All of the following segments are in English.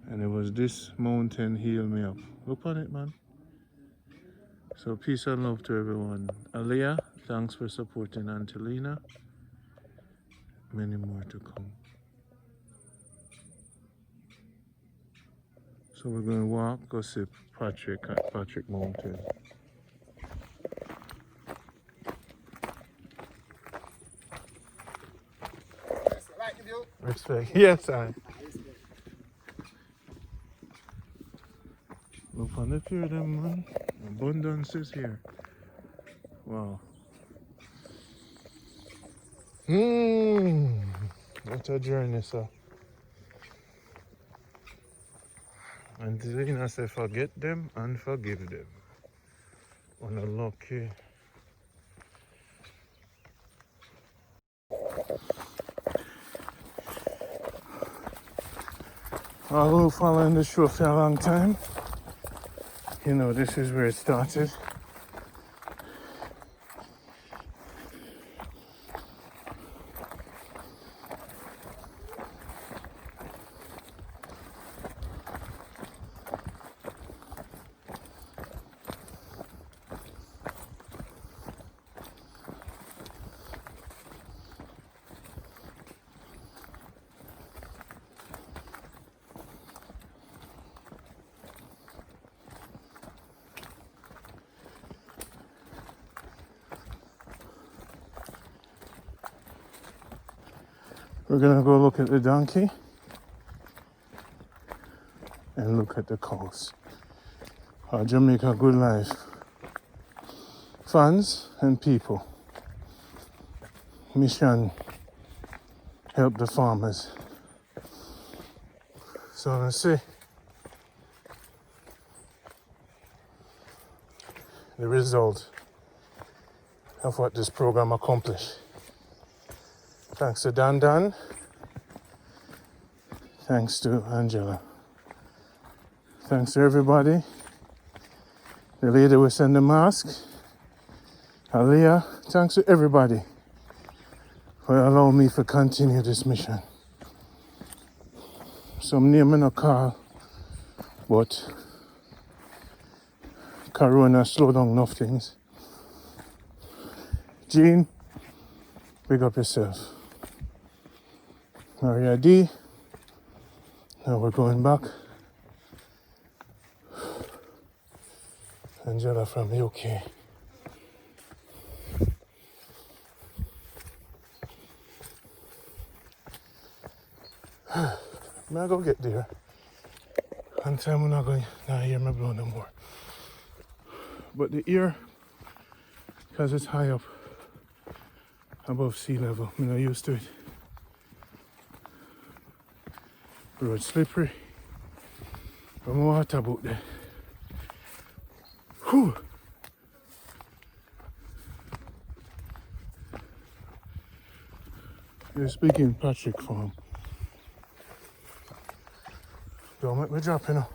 And it was this mountain healed me up. Look on it, man. So peace and love to everyone. Aliyah, thanks for supporting Angelina. Many more to come. So we're going to walk, go see Patrick at Patrick Mountain. Respect. Yes, I. Look on the fear them, man. Abundance is here. Wow. What a journey, sir. And Zelina said, forget them and forgive them. Unlucky. All who following the show for a long time, you know this is where it started. We're gonna go look at the donkey and look at the cows. Our Jamaica Good Life fans and people. Mission help the farmers. So let's see the result of what this program accomplished. Thanks to Dan. Thanks to Angela. Thanks to everybody. The lady who sent the mask. Aliyah. Thanks to everybody for allowing me to continue this mission. Some name I no call, but Corona slowed down enough things. Jean, big up yourself. Maria D. Now we're going back. Angela from the UK. May I go get there? And time we're not going to hear me blow no more. But the ear, because it's high up above sea level, I'm not used to it. Road slippery. But more water about there. Whew. You're speaking Patrick Farm. Don't make me drop, you know.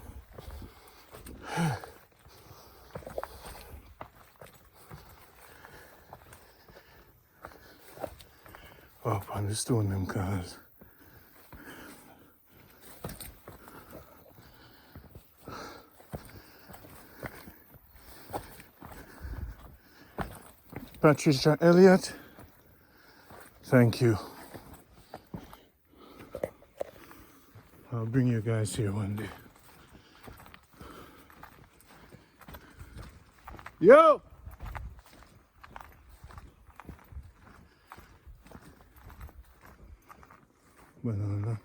Up on the stone them cars. Patricia Elliott, thank you. I'll bring you guys here one day. Yo! Banana.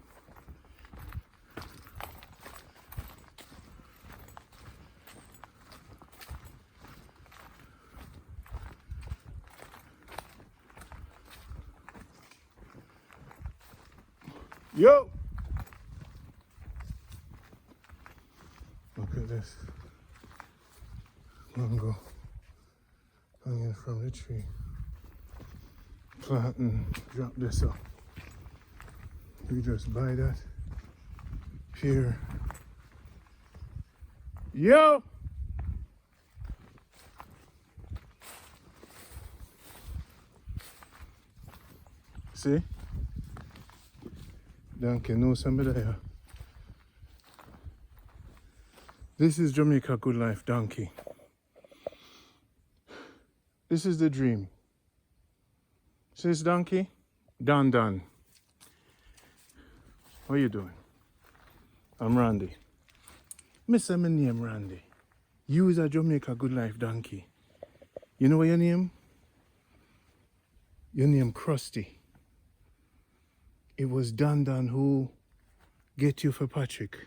Yo! Look at this. Mango hanging from the tree. Plant and drop this up. You just buy that here. Yo! See? Donkey knows somebody there. This is Jamaica Good Life donkey. This is the dream. See this donkey? Don. What are you doing? I'm Randy. Mr. My name Randy. You is a Jamaica Good Life donkey. You know what your name? Your name Krusty. It was Don who get you for Patrick.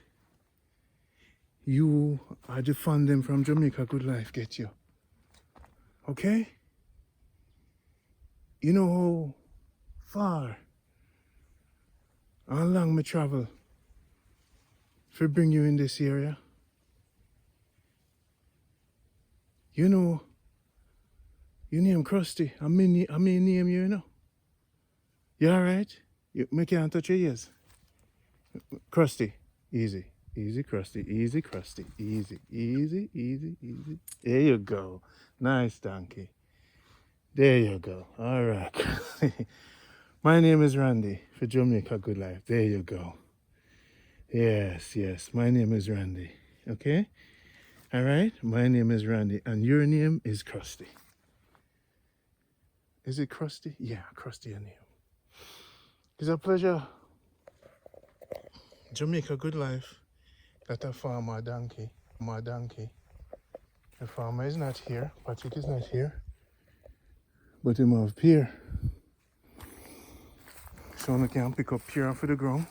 You are the funding from Jamaica Good Life get you. Okay? You know how far, how long me travel to bring you in this area? You know, your name Krusty. I may name you, you know. You alright? You can't touch your ears. Krusty. Easy. Easy, Krusty. Easy, Krusty. Easy. There you go. Nice donkey. There you go. All right. My name is Randy for Jamaica Good Life. There you go. Yes. My name is Randy. Okay? All right? My name is Randy. And your name is Krusty. Is it Krusty? Yeah, Krusty your name. It's a pleasure. Jamaica Good Life. Got a farmer donkey. The farmer is not here. Patrick is not here. But him have pear. So we can pick up pear off of the ground.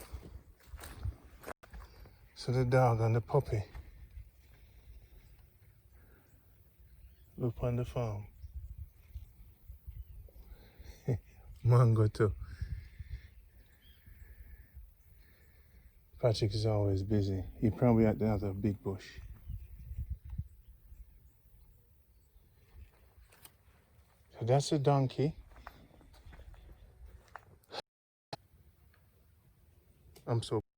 So the dog and the puppy look on the farm. Mango too. Patrick is always busy. He probably at the other big bush. So that's a donkey. I'm so